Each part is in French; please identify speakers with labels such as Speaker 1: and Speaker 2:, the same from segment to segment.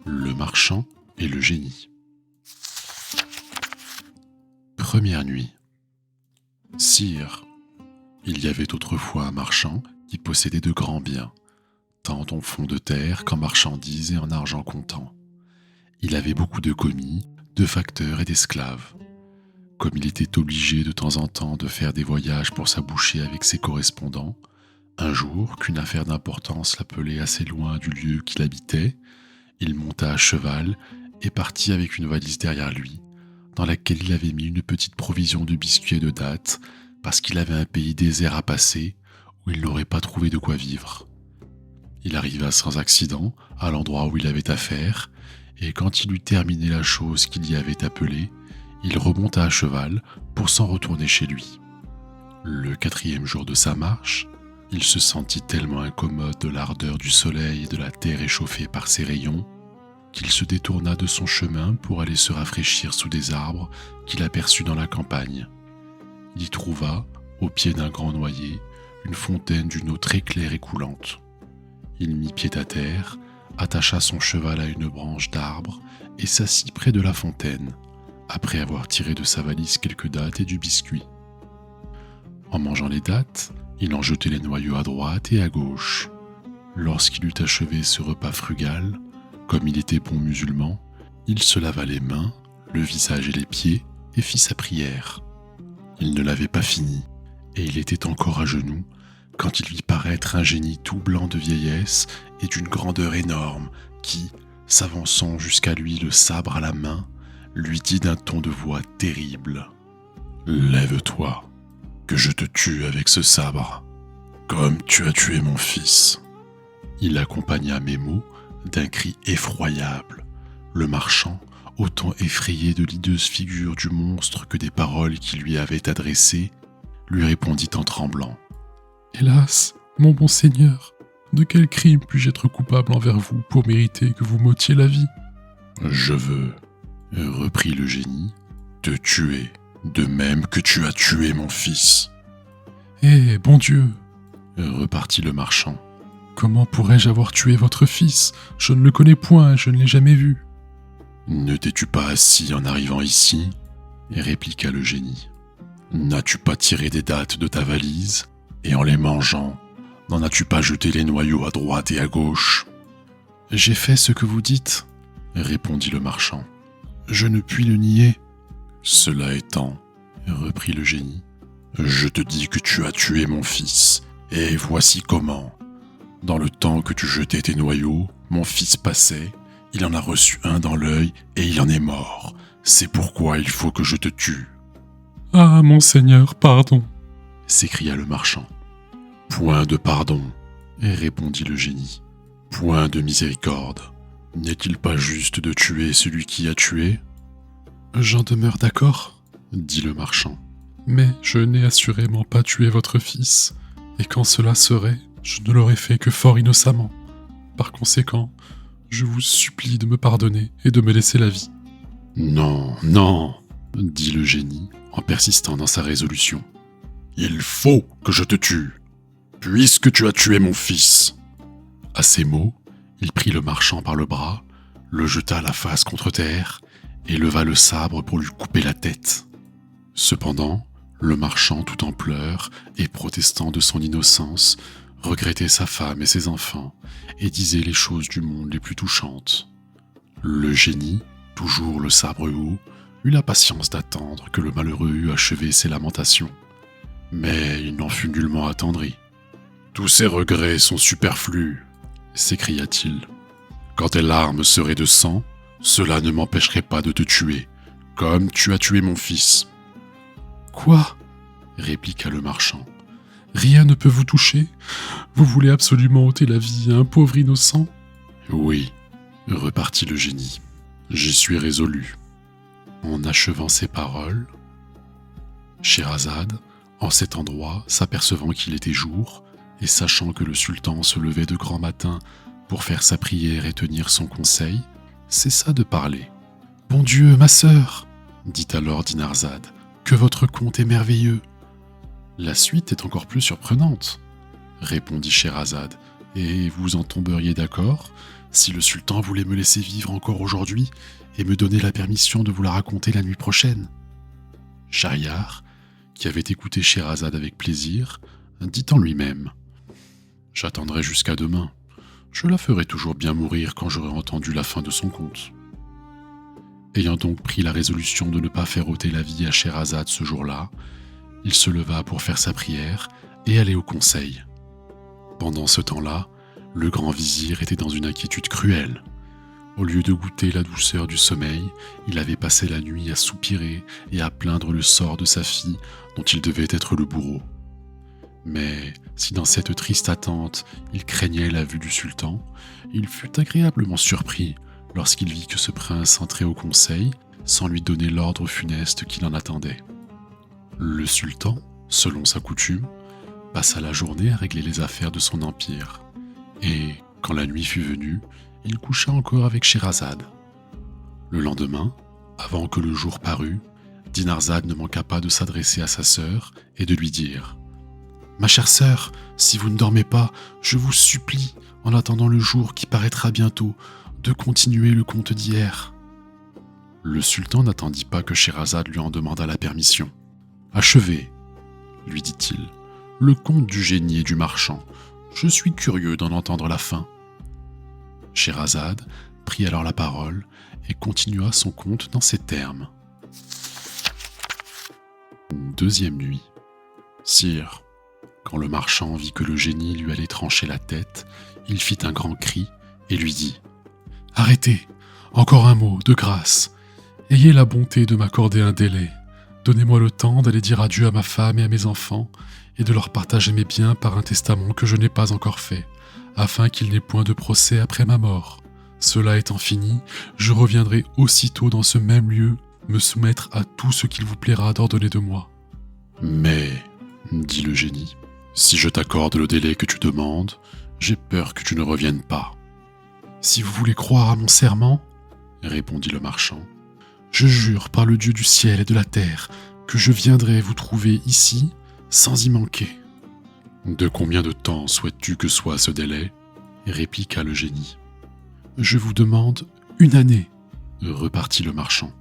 Speaker 1: Le marchand et le génie. Première nuit. Sire, il y avait autrefois un marchand qui possédait de grands biens, tant en fonds de terre qu'en marchandises et en argent comptant. Il avait beaucoup de commis, de facteurs et d'esclaves. Comme il était obligé de temps en temps de faire des voyages pour s'aboucher avec ses correspondants, un jour qu'une affaire d'importance l'appelait assez loin du lieu qu'il habitait, il monta à cheval et partit avec une valise derrière lui, dans laquelle il avait mis une petite provision de biscuits et de dattes, parce qu'il avait un pays désert à passer où il n'aurait pas trouvé de quoi vivre. Il arriva sans accident à l'endroit où il avait affaire, et quand il eut terminé la chose qu'il y avait appelée, il remonta à cheval pour s'en retourner chez lui. Le 4e jour de sa marche, il se sentit tellement incommode de l'ardeur du soleil et de la terre échauffée par ses rayons, qu'il se détourna de son chemin pour aller se rafraîchir sous des arbres qu'il aperçut dans la campagne. Il y trouva, au pied d'un grand noyer, une fontaine d'une eau très claire et coulante. Il mit pied à terre, attacha son cheval à une branche d'arbre et s'assit près de la fontaine, après avoir tiré de sa valise quelques dattes et du biscuit. En mangeant les dattes, il en jetait les noyaux à droite et à gauche. Lorsqu'il eut achevé ce repas frugal, comme il était bon musulman, il se lava les mains, le visage et les pieds et fit sa prière. Il ne l'avait pas fini, et il était encore à genoux quand il vit paraître un génie tout blanc de vieillesse et d'une grandeur énorme qui, s'avançant jusqu'à lui le sabre à la main, lui dit d'un ton de voix terrible : « Lève-toi, que je te tue avec ce sabre, comme tu as tué mon fils. » Il accompagna mes mots d'un cri effroyable. Le marchand, autant effrayé de l'hideuse figure du monstre que des paroles qu'il lui avait adressées, lui répondit en tremblant : « Hélas, mon bon seigneur, de quel crime puis-je être coupable envers vous pour mériter que vous m'ôtiez la vie ? » « Je veux, reprit le génie, te tuer, de même que tu as tué mon fils. »« Eh, bon Dieu !» repartit le marchand. « Comment pourrais-je avoir tué votre fils ? Je ne le connais point, je ne l'ai jamais vu. »« Ne t'es-tu pas assis en arrivant ici ? » répliqua le génie. « N'as-tu pas tiré des dattes de ta valise ? Et en les mangeant, n'en as-tu pas jeté les noyaux à droite et à gauche ? » ?»« J'ai fait ce que vous dites, » répondit le marchand. « Je ne puis le nier. »« Cela étant, » reprit le génie, « je te dis que tu as tué mon fils, et voici comment. Dans le temps que tu jetais tes noyaux, mon fils passait, il en a reçu un dans l'œil et il en est mort. C'est pourquoi il faut que je te tue. »« Ah, mon seigneur, pardon !» s'écria le marchand. « Point de pardon, » répondit le génie. « Point de miséricorde. N'est-il pas juste de tuer celui qui a tué ? » ?»« J'en demeure d'accord, » dit le marchand. « Mais je n'ai assurément pas tué votre fils, et quand cela serait, je ne l'aurais fait que fort innocemment. Par conséquent, je vous supplie de me pardonner et de me laisser la vie. »« Non, non, » dit le génie en persistant dans sa résolution. « Il faut que je te tue, puisque tu as tué mon fils. » À ces mots, il prit le marchand par le bras, le jeta la face contre terre et leva le sabre pour lui couper la tête. Cependant, le marchand, tout en pleurs et protestant de son innocence, regrettait sa femme et ses enfants et disait les choses du monde les plus touchantes. Le génie, toujours le sabre haut, eut la patience d'attendre que le malheureux eût achevé ses lamentations. Mais il n'en fut nullement attendri. « Tous ces regrets sont superflus, » s'écria-t-il. « Quand tes larmes seraient de sang, cela ne m'empêcherait pas de te tuer, comme tu as tué mon fils. »« Quoi ? » répliqua le marchand. « Rien ne peut vous toucher ? Vous voulez absolument ôter la vie à un pauvre innocent ? » ?»« Oui, » repartit le génie, « j'y suis résolu. » En achevant ces paroles, Scheherazade, en cet endroit, s'apercevant qu'il était jour, et sachant que le sultan se levait de grand matin pour faire sa prière et tenir son conseil, cessa de parler. « Bon Dieu, ma sœur !» dit alors Dinarzade, « que votre conte est merveilleux. » « La suite est encore plus surprenante, » répondit Scheherazade, et vous en tomberiez d'accord si le sultan voulait me laisser vivre encore aujourd'hui et me donner la permission de vous la raconter la nuit prochaine. » Schahriar, qui avait écouté Scheherazade avec plaisir, dit en lui-même : « J'attendrai jusqu'à demain. Je la ferai toujours bien mourir quand j'aurai entendu la fin de son conte. » Ayant donc pris la résolution de ne pas faire ôter la vie à Scheherazade ce jour-là, il se leva pour faire sa prière et aller au conseil. Pendant ce temps-là, le grand vizir était dans une inquiétude cruelle. Au lieu de goûter la douceur du sommeil, il avait passé la nuit à soupirer et à plaindre le sort de sa fille dont il devait être le bourreau. Mais si dans cette triste attente il craignait la vue du sultan, il fut agréablement surpris lorsqu'il vit que ce prince entrait au conseil sans lui donner l'ordre funeste qu'il en attendait. Le sultan, selon sa coutume, passa la journée à régler les affaires de son empire, et, quand la nuit fut venue, il coucha encore avec Scheherazade. Le lendemain, avant que le jour parût, Dinarzade ne manqua pas de s'adresser à sa sœur et de lui dire : « Ma chère sœur, si vous ne dormez pas, je vous supplie, en attendant le jour qui paraîtra bientôt, de continuer le conte d'hier. » Le sultan n'attendit pas que Scheherazade lui en demandât la permission. « Achevez, » lui dit-il, « le conte du génie et du marchand. Je suis curieux d'en entendre la fin. » Scheherazade prit alors la parole et continua son conte dans ces termes. Deuxième nuit. Sire, quand le marchand vit que le génie lui allait trancher la tête, il fit un grand cri et lui dit : « Arrêtez, encore un mot, de grâce. Ayez la bonté de m'accorder un délai. Donnez-moi le temps d'aller dire adieu à ma femme et à mes enfants, et de leur partager mes biens par un testament que je n'ai pas encore fait, afin qu'il n'ait point de procès après ma mort. Cela étant fini, je reviendrai aussitôt dans ce même lieu me soumettre à tout ce qu'il vous plaira d'ordonner de moi. » « Mais, dit le génie, si je t'accorde le délai que tu demandes, j'ai peur que tu ne reviennes pas. »« Si vous voulez croire à mon serment, répondit le marchand, je jure par le Dieu du ciel et de la terre que je viendrai vous trouver ici sans y manquer. »« De combien de temps souhaites-tu que soit ce délai ? » répliqua le génie. « Je vous demande 1 année, repartit le marchand.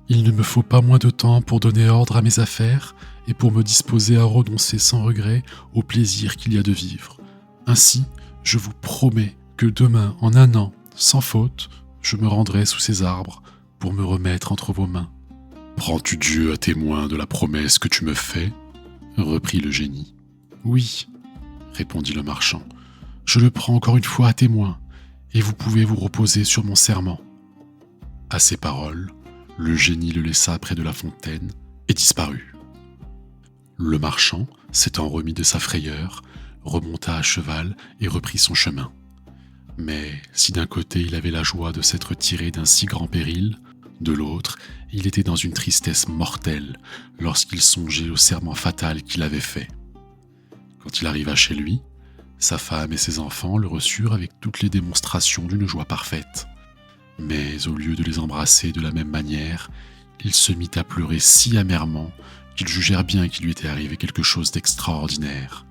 Speaker 1: Il ne me faut pas moins de temps pour donner ordre à mes affaires et pour me disposer à renoncer sans regret au plaisir qu'il y a de vivre. Ainsi, je vous promets que demain, en 1 an, sans faute, je me rendrai sous ces arbres pour me remettre entre vos mains. »« Prends-tu Dieu à témoin de la promesse que tu me fais ? » reprit le génie. « Oui, répondit le marchand, je le prends encore une fois à témoin, et vous pouvez vous reposer sur mon serment. » À ces paroles, le génie le laissa près de la fontaine et disparut. Le marchand, s'étant remis de sa frayeur, remonta à cheval et reprit son chemin. Mais si d'un côté il avait la joie de s'être tiré d'un si grand péril, de l'autre, il était dans une tristesse mortelle lorsqu'il songeait au serment fatal qu'il avait fait. Quand il arriva chez lui, sa femme et ses enfants le reçurent avec toutes les démonstrations d'une joie parfaite. Mais au lieu de les embrasser de la même manière, il se mit à pleurer si amèrement qu'ils jugèrent bien qu'il lui était arrivé quelque chose d'extraordinaire.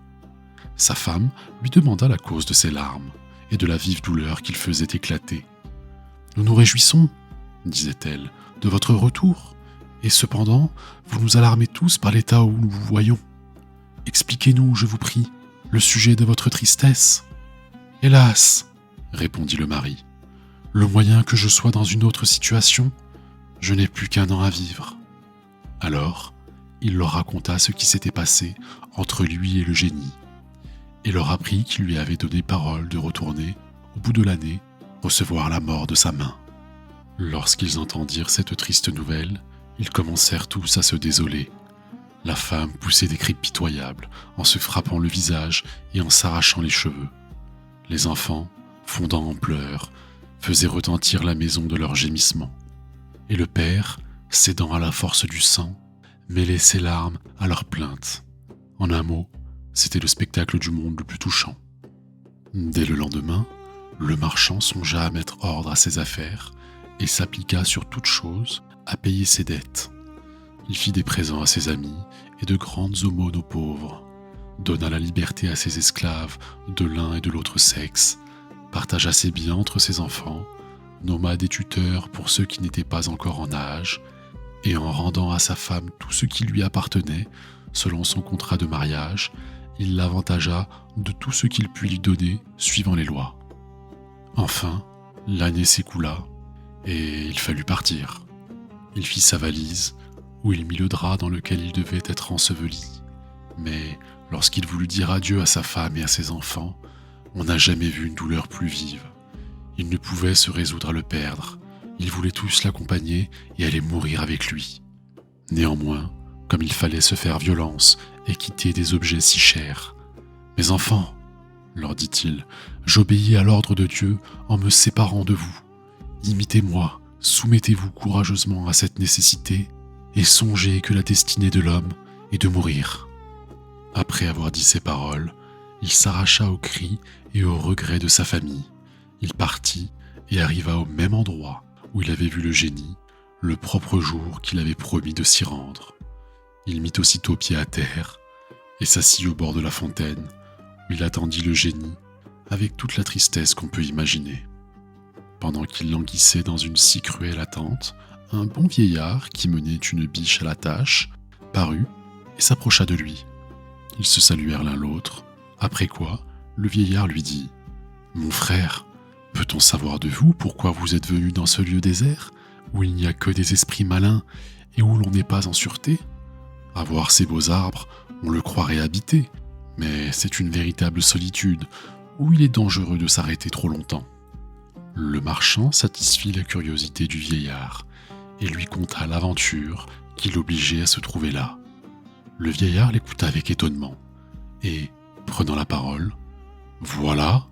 Speaker 1: Sa femme lui demanda la cause de ses larmes et de la vive douleur qu'il faisait éclater. « Nous nous réjouissons, disait-elle, de votre retour, et cependant, vous nous alarmez tous par l'état où nous vous voyons. Expliquez-nous, je vous prie, le sujet de votre tristesse. »« Hélas, répondit le mari, le moyen que je sois dans une autre situation, je n'ai plus qu'1 an à vivre. » Alors, il leur raconta ce qui s'était passé entre lui et le génie, et leur apprit qu'il lui avait donné parole de retourner, au bout de l'année, recevoir la mort de sa main. Lorsqu'ils entendirent cette triste nouvelle, ils commencèrent tous à se désoler. La femme poussait des cris pitoyables, en se frappant le visage et en s'arrachant les cheveux. Les enfants, fondant en pleurs, faisaient retentir la maison de leurs gémissements. Et le père, cédant à la force du sang, mêlait ses larmes à leurs plaintes. En un mot, c'était le spectacle du monde le plus touchant. Dès le lendemain, le marchand songea à mettre ordre à ses affaires et s'appliqua sur toute chose à payer ses dettes. Il fit des présents à ses amis et de grandes aumônes aux pauvres. donna la liberté à ses esclaves de l'un et de l'autre sexe, partagea ses biens entre ses enfants, nomma des tuteurs pour ceux qui n'étaient pas encore en âge, et en rendant à sa femme tout ce qui lui appartenait, selon son contrat de mariage, il l'avantagea de tout ce qu'il put lui donner suivant les lois. Enfin, l'année s'écoula, et il fallut partir. Il fit sa valise, où il mit le drap dans lequel il devait être enseveli. Mais lorsqu'il voulut dire adieu à sa femme et à ses enfants, on n'a jamais vu une douleur plus vive. Il ne pouvait se résoudre à le perdre. Ils voulaient tous l'accompagner et aller mourir avec lui. Néanmoins, comme il fallait se faire violence et quitter des objets si chers. « Mes enfants, leur dit-il, j'obéis à l'ordre de Dieu en me séparant de vous. Imitez-moi, soumettez-vous courageusement à cette nécessité et songez que la destinée de l'homme est de mourir. » Après avoir dit ces paroles, il s'arracha aux cris et aux regrets de sa famille. Il partit et arriva au même endroit où il avait vu le génie, le propre jour qu'il avait promis de s'y rendre. Il mit aussitôt pied à terre et s'assit au bord de la fontaine, où il attendit le génie avec toute la tristesse qu'on peut imaginer. Pendant qu'il languissait dans une si cruelle attente, un bon vieillard qui menait une biche à la tâche parut et s'approcha de lui. Ils se saluèrent l'un l'autre, après quoi le vieillard lui dit « Mon frère, peut-on savoir de vous pourquoi vous êtes venu dans ce lieu désert, où il n'y a que des esprits malins et où l'on n'est pas en sûreté ? À voir ces beaux arbres, on le croirait habité, mais c'est une véritable solitude, où il est dangereux de s'arrêter trop longtemps. » Le marchand satisfit la curiosité du vieillard et lui conta l'aventure qui l'obligeait à se trouver là. Le vieillard l'écouta avec étonnement, et, prenant la parole, « Voilà,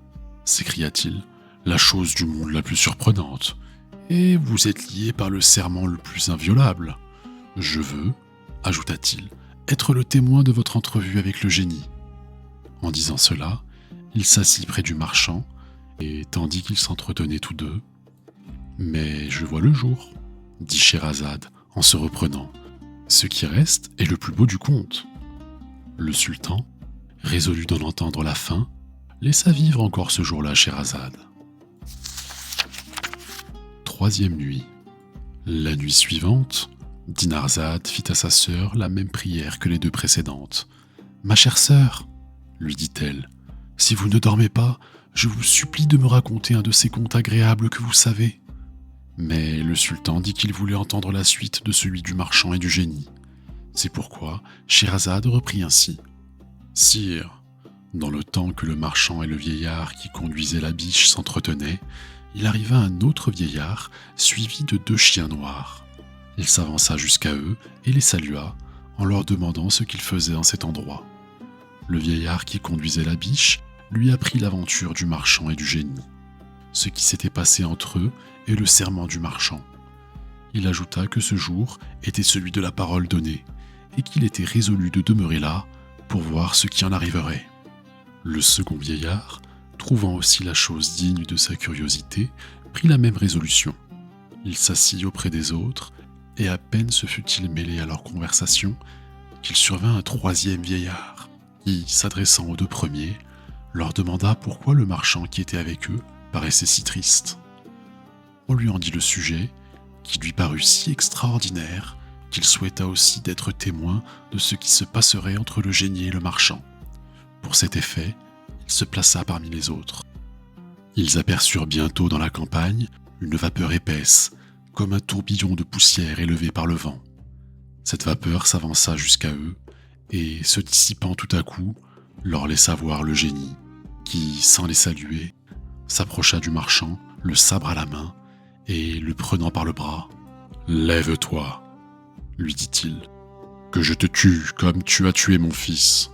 Speaker 1: s'écria-t-il, la chose du monde la plus surprenante, et vous êtes lié par le serment le plus inviolable. Je veux, ajouta-t-il, être le témoin de votre entrevue avec le génie. » En disant cela, il s'assit près du marchand, et tandis qu'ils s'entretenaient tous deux, « Mais je vois le jour, » dit Scheherazade en se reprenant. « Ce qui reste est le plus beau du conte. » Le sultan, résolu d'en entendre la fin, laissa vivre encore ce jour-là Scheherazade. Troisième nuit. La nuit suivante, Dinarzade fit à sa sœur la même prière que les deux précédentes. « Ma chère sœur, lui dit-elle, si vous ne dormez pas, je vous supplie de me raconter un de ces contes agréables que vous savez. » Mais le sultan dit qu'il voulait entendre la suite de celui du marchand et du génie. C'est pourquoi Scheherazade reprit ainsi. « Sire, dans le temps que le marchand et le vieillard qui conduisait la biche s'entretenaient, il arriva un autre vieillard suivi de 2 chiens noirs. Il s'avança jusqu'à eux et les salua en leur demandant ce qu'ils faisaient en cet endroit. Le vieillard qui conduisait la biche lui apprit l'aventure du marchand et du génie, ce qui s'était passé entre eux et le serment du marchand. Il ajouta que ce jour était celui de la parole donnée et qu'il était résolu de demeurer là pour voir ce qui en arriverait. Le second vieillard, trouvant aussi la chose digne de sa curiosité, prit la même résolution. Il s'assit auprès des autres, et à peine se fut-il mêlé à leur conversation qu'il survint un 3e vieillard, qui, s'adressant aux 2 premiers, leur demanda pourquoi le marchand qui était avec eux paraissait si triste. On lui en dit le sujet, qui lui parut si extraordinaire qu'il souhaita aussi d'être témoin de ce qui se passerait entre le génie et le marchand. Pour cet effet, il se plaça parmi les autres. Ils aperçurent bientôt dans la campagne une vapeur épaisse, comme un tourbillon de poussière élevé par le vent. Cette vapeur s'avança jusqu'à eux, et, se dissipant tout à coup, leur laissa voir le génie, qui, sans les saluer, s'approcha du marchand, le sabre à la main, et, le prenant par le bras, « Lève-toi, lui dit-il, que je te tue comme tu as tué mon fils. »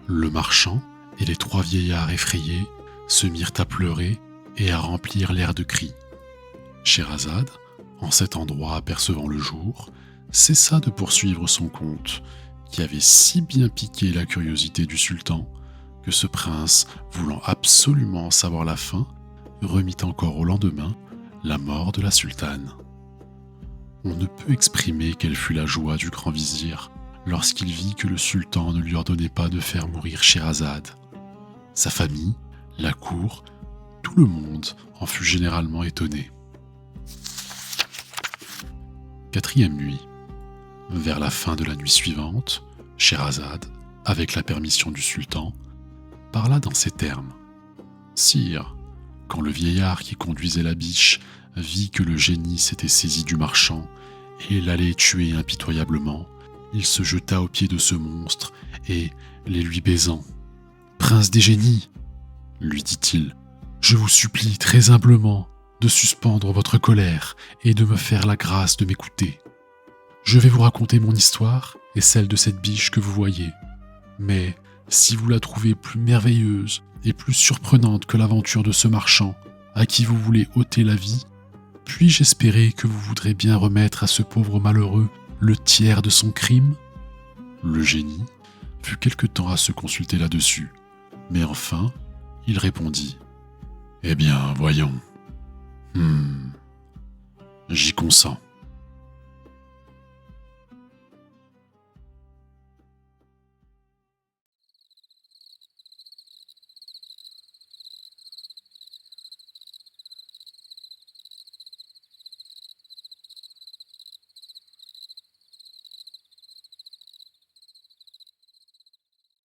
Speaker 1: Le marchand et les 3 vieillards effrayés se mirent à pleurer et à remplir l'air de cris. Scheherazade, en cet endroit apercevant le jour, cessa de poursuivre son conte, qui avait si bien piqué la curiosité du sultan que ce prince, voulant absolument savoir la fin, remit encore au lendemain la mort de la sultane. On ne peut exprimer quelle fut la joie du grand vizir lorsqu'il vit que le sultan ne lui ordonnait pas de faire mourir Scheherazade. Sa famille, la cour, tout le monde en fut généralement étonné. 4e nuit. Vers la fin de la nuit suivante, Scheherazade, avec la permission du sultan, parla dans ces termes. « Sire, quand le vieillard qui conduisait la biche vit que le génie s'était saisi du marchand et l'allait tuer impitoyablement, il se jeta aux pieds de ce monstre et, les lui baisant, « Prince des génies !» lui dit-il, « Je vous supplie très humblement de suspendre votre colère et de me faire la grâce de m'écouter. Je vais vous raconter mon histoire et celle de cette biche que vous voyez. Mais si vous la trouvez plus merveilleuse et plus surprenante que l'aventure de ce marchand à qui vous voulez ôter la vie, puis-je espérer que vous voudrez bien remettre à ce pauvre malheureux le tiers de son crime ?» Le génie fut quelque temps à se consulter là-dessus, mais enfin, il répondit. « Eh bien, voyons. J'y consens.